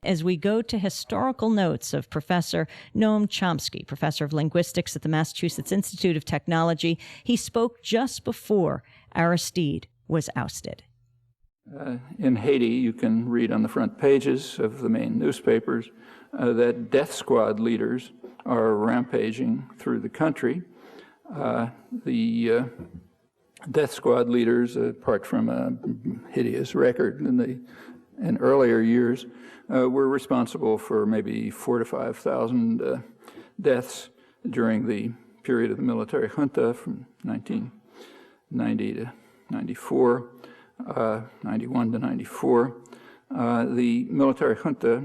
As we go to historical notes of Professor Noam Chomsky, professor of linguistics at the Massachusetts Institute of Technology, he spoke just before Aristide was ousted. In Haiti, you can read on the front pages of the main newspapers that death squad leaders are rampaging through the country. The death squad leaders, apart from a hideous record in earlier years, were responsible for maybe 4,000 to 5,000 deaths during the period of the military junta from 1990 to 94, 91 to 94. The military junta,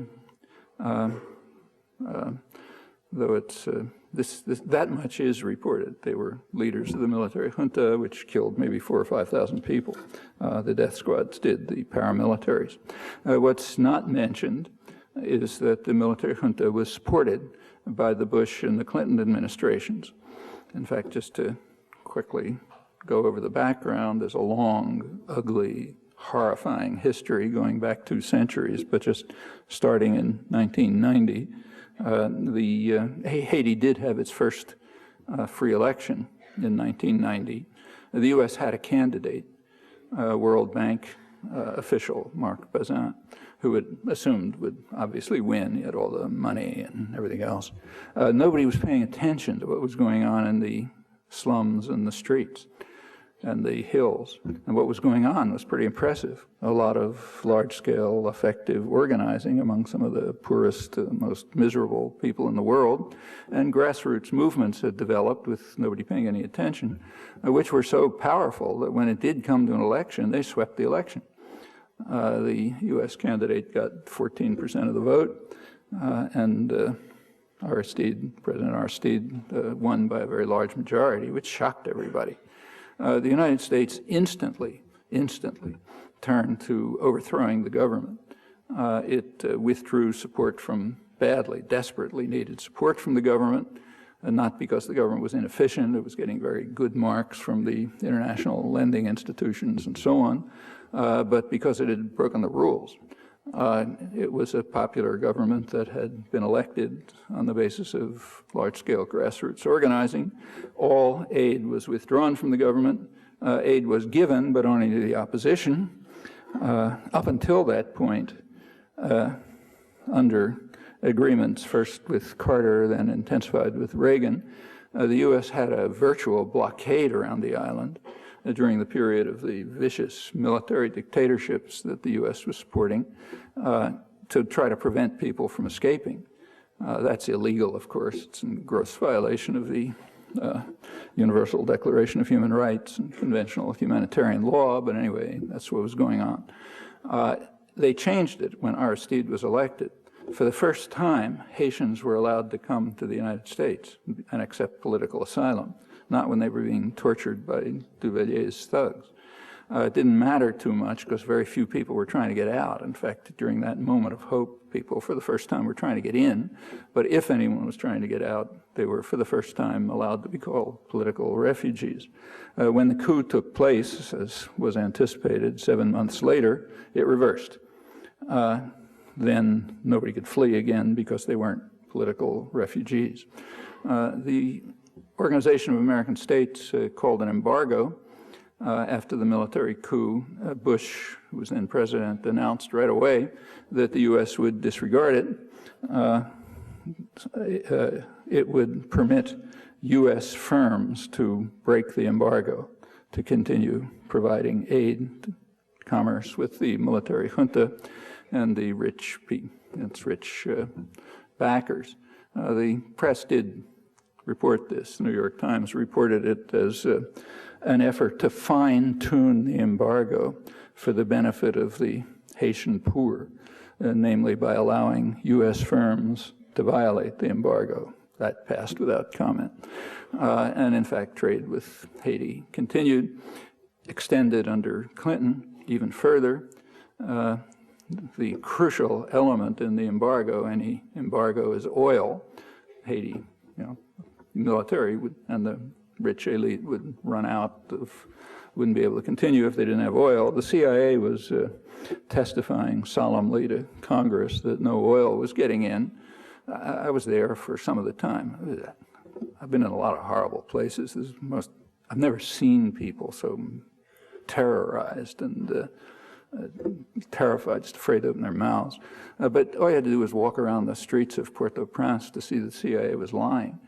though it's that much is reported. They were leaders of the military junta, which killed maybe 4,000 or 5,000 people. The death squads did, the paramilitaries. What's not mentioned is that the military junta was supported by the Bush and the Clinton administrations. In fact, just to quickly go over the background, there's a long, ugly, horrifying history going back 2 centuries, but just starting in 1990, Haiti did have its first free election in 1990. The U.S. had a candidate, World Bank official, Marc, Bazin, who had assumed would obviously win. He had all the money and everything else. Nobody was paying attention to what was going on in the slums and the streets and the hills. And what was going on was pretty impressive. A lot of large-scale, effective organizing among some of the poorest, most miserable people in the world. And grassroots movements had developed with nobody paying any attention, which were so powerful that when it did come to an election, they swept the election. The U.S. candidate got 14% of the vote, and President Aristide won by a very large majority, which shocked everybody. The United States instantly turned to overthrowing the government. It withdrew support from desperately needed support from the government, not because the government was inefficient. It was getting very good marks from the international lending institutions and so on, but because it had broken the rules. It was a popular government that had been elected on the basis of large-scale grassroots organizing. All aid was withdrawn from the government. Aid was given, but only to the opposition. Up until that point, under agreements first with Carter, then intensified with Reagan, the U.S. had a virtual blockade around the island during the period of the vicious military dictatorships that the U.S. was supporting to try to prevent people from escaping. That's illegal, of course. It's in gross violation of the Universal Declaration of Human Rights and conventional humanitarian law, but anyway, that's what was going on. They changed it when Aristide was elected. For the first time, Haitians were allowed to come to the United States and accept political asylum, not when they were being tortured by Duvalier's thugs. It didn't matter too much because very few people were trying to get out. In fact, during that moment of hope, people for the first time were trying to get in. But if anyone was trying to get out, they were for the first time allowed to be called political refugees. When the coup took place, as was anticipated 7 months later, it reversed. Then nobody could flee again because they weren't political refugees. The Organization of American States called an embargo after the military coup. Bush, who was then president, announced right away that the U.S. would disregard it. It would permit U.S. firms to break the embargo, to continue providing aid, commerce with the military junta and the rich backers. The press did report this. The New York Times reported it as an effort to fine-tune the embargo for the benefit of the Haitian poor, namely by allowing U.S. firms to violate the embargo. That passed without comment. And in fact, trade with Haiti continued, extended under Clinton even further. The crucial element in the embargo, any embargo, is oil. Haiti, military and the rich elite would run out of wouldn't be able to continue if they didn't have oil. The CIA was testifying solemnly to Congress that no oil was getting in. I was there for some of the time. I've been in a lot of horrible places. I've never seen people so terrorized and terrified, just afraid to open their mouths. But all you had to do was walk around the streets of Port-au-Prince to see the CIA was lying.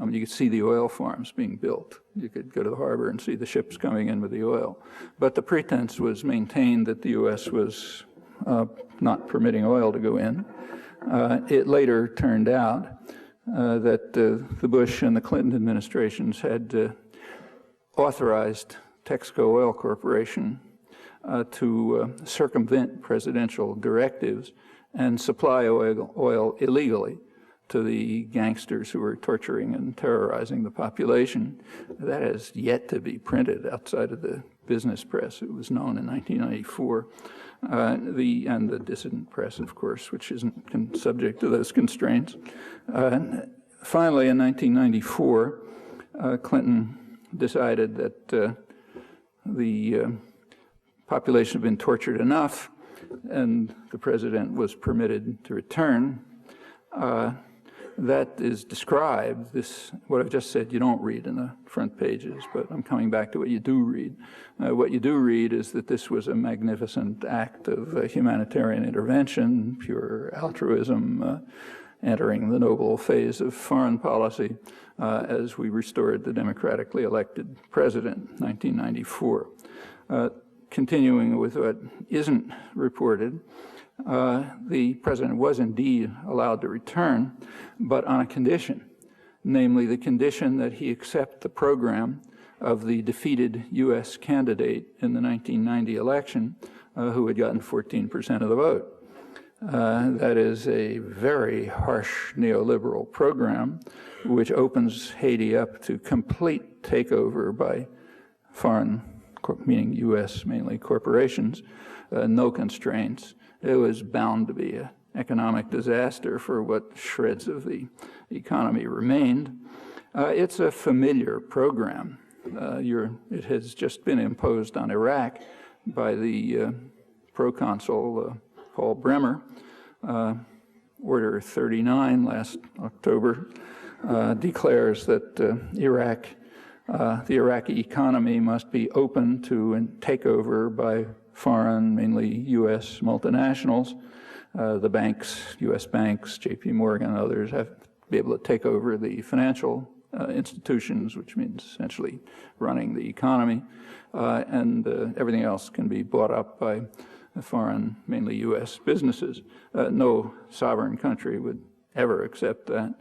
You could see the oil farms being built. You could go to the harbor and see the ships coming in with the oil. But the pretense was maintained that the U.S. was not permitting oil to go in. It later turned out that the Bush and the Clinton administrations had authorized Texaco Oil Corporation to circumvent presidential directives and supply oil illegally to the gangsters who were torturing and terrorizing the population. That has yet to be printed outside of the business press. It was known in 1994. And the dissident press, of course, which isn't subject to those constraints. Finally, in 1994, Clinton decided that the population had been tortured enough, and the president was permitted to return. That is described, what I've just said you don't read in the front pages, but I'm coming back to what you do read. What you do read is that this was a magnificent act of humanitarian intervention, pure altruism, entering the noble phase of foreign policy as we restored the democratically elected president, 1994. Continuing with what isn't reported, the president was indeed allowed to return, but on a condition, namely the condition that he accept the program of the defeated U.S. candidate in the 1990 election, who had gotten 14% of the vote. That is a very harsh neoliberal program, which opens Haiti up to complete takeover by foreign, meaning U.S. mainly corporations, no constraints. It was bound to be an economic disaster for what shreds of the economy remained. It's a familiar program. It has just been imposed on Iraq by the proconsul Paul Bremer. Order 39 last October declares that the Iraqi economy must be open to takeover by foreign, mainly U.S. multinationals. The banks, U.S. banks, J.P. Morgan, others have to be able to take over the financial institutions, which means essentially running the economy, and everything else can be bought up by foreign, mainly U.S. businesses. No sovereign country would ever accept that,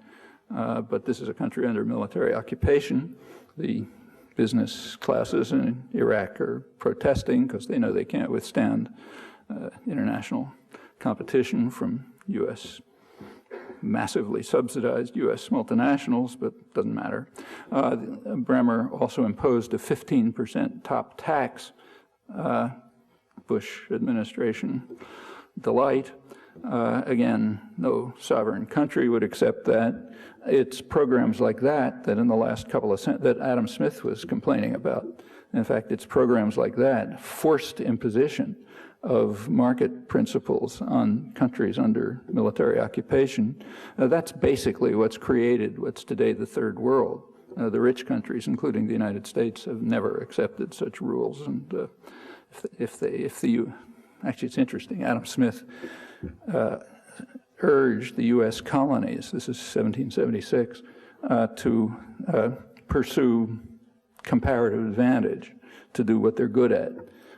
but this is a country under military occupation. The business classes in Iraq are protesting because they know they can't withstand international competition from U.S. massively subsidized U.S. multinationals, but it doesn't matter. Bremer also imposed a 15% top tax, Bush administration delight. Again, no sovereign country would accept that. It's programs like that in the last couple of that Adam Smith was complaining about. In fact, it's programs like that, forced imposition of market principles on countries under military occupation. That's basically what's created what's today the third world. The rich countries, including the United States, have never accepted such rules. And actually, it's interesting. Adam Smith urged the U.S. colonies, this is 1776, to pursue comparative advantage, to do what they're good at.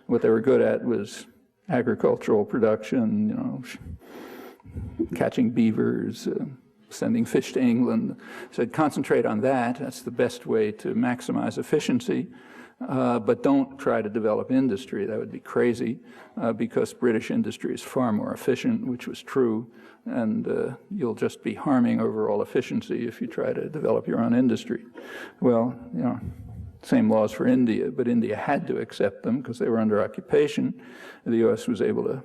What they were good at was agricultural production, catching beavers, sending fish to England. Said concentrate on that. That's the best way to maximize efficiency. But don't try to develop industry. That would be crazy because British industry is far more efficient, which was true, and you'll just be harming overall efficiency if you try to develop your own industry. Well, same laws for India, but India had to accept them because they were under occupation. The U.S. was able to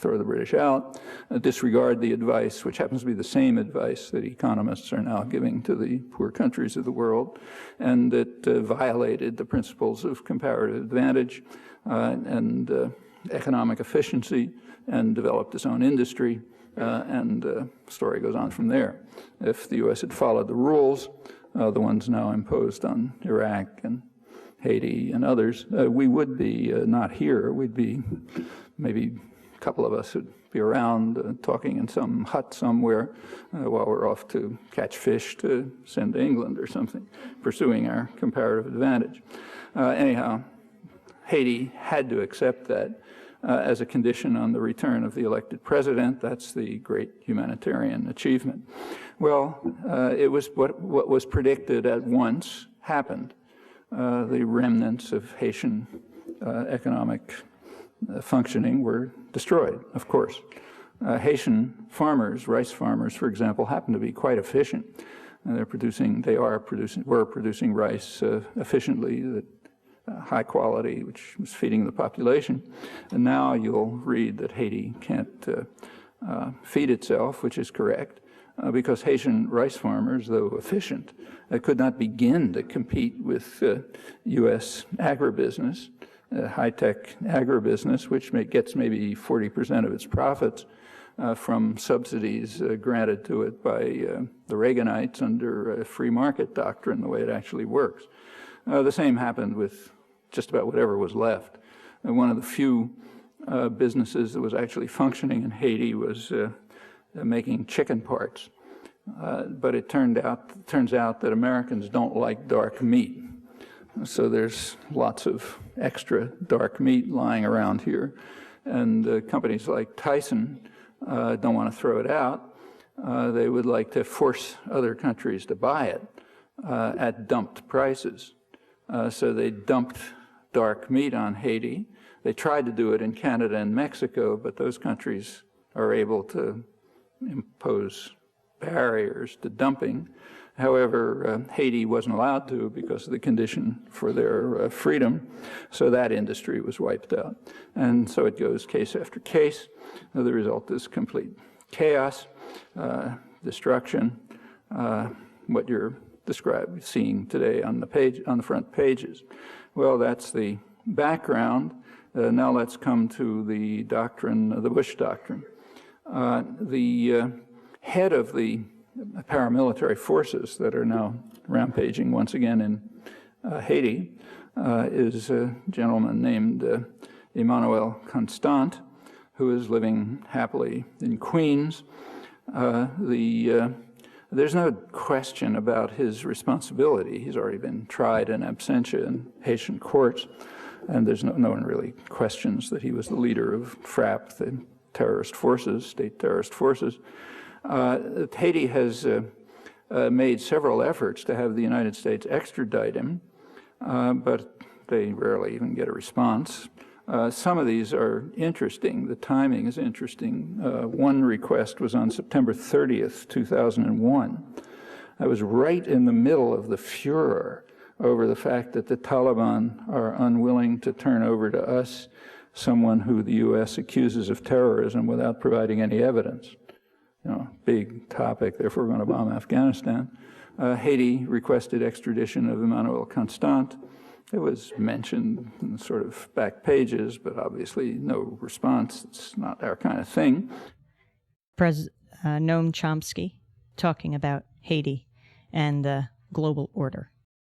throw the British out, disregard the advice, which happens to be the same advice that economists are now giving to the poor countries of the world, and that violated the principles of comparative advantage and economic efficiency, and developed its own industry, and the story goes on from there. If the U.S. had followed the rules, the ones now imposed on Iraq and Haiti and others, we would be not here. We'd be, maybe a couple of us would be around talking in some hut somewhere while we're off to catch fish to send to England or something, pursuing our comparative advantage. Anyhow, Haiti had to accept that as a condition on the return of the elected president. That's the great humanitarian achievement. Well, it was what was predicted at once happened. The remnants of Haitian economic functioning were destroyed, of course. Haitian farmers, rice farmers, for example, happen to be quite efficient. Were producing rice efficiently, high quality, which was feeding the population. And now you'll read that Haiti can't feed itself, which is correct, because Haitian rice farmers, though efficient, could not begin to compete with U.S. agribusiness, high-tech agribusiness, which gets maybe 40% of its profits from subsidies granted to it by the Reaganites under a free market doctrine, the way it actually works. The same happened with just about whatever was left. One of the few businesses that was actually functioning in Haiti was making chicken parts. But it turns out that Americans don't like dark meat. So there's lots of extra dark meat lying around here. And companies like Tyson don't want to throw it out. They would like to force other countries to buy it at dumped prices. So they dumped dark meat on Haiti. They tried to do it in Canada and Mexico, but those countries are able to impose barriers to dumping. However, Haiti wasn't allowed to because of the condition for their freedom, so that industry was wiped out. And so it goes case after case. The result is complete chaos, destruction, what you're seeing today on the front pages. Well, that's the background. Now let's come to the doctrine, the Bush doctrine. The head of the paramilitary forces that are now rampaging once again in Haiti is a gentleman named Emmanuel, who is living happily in Queens. There's no question about his responsibility. He's already been tried in absentia in Haitian courts, and there's no one really questions that he was the leader of FRAP, the terrorist forces, state terrorist forces. Haiti has made several efforts to have the United States extradite him, but they rarely even get a response. Some of these are interesting. The timing is interesting. One request was on September 30th, 2001. I was right in the middle of the furor over the fact that the Taliban are unwilling to turn over to us someone who the U.S. accuses of terrorism without providing any evidence. Big topic, therefore we're going to bomb Afghanistan. Haiti requested extradition of Emmanuel Constant. It was mentioned in sort of back pages, but obviously no response. It's not our kind of thing. Noam Chomsky talking about Haiti and the global order.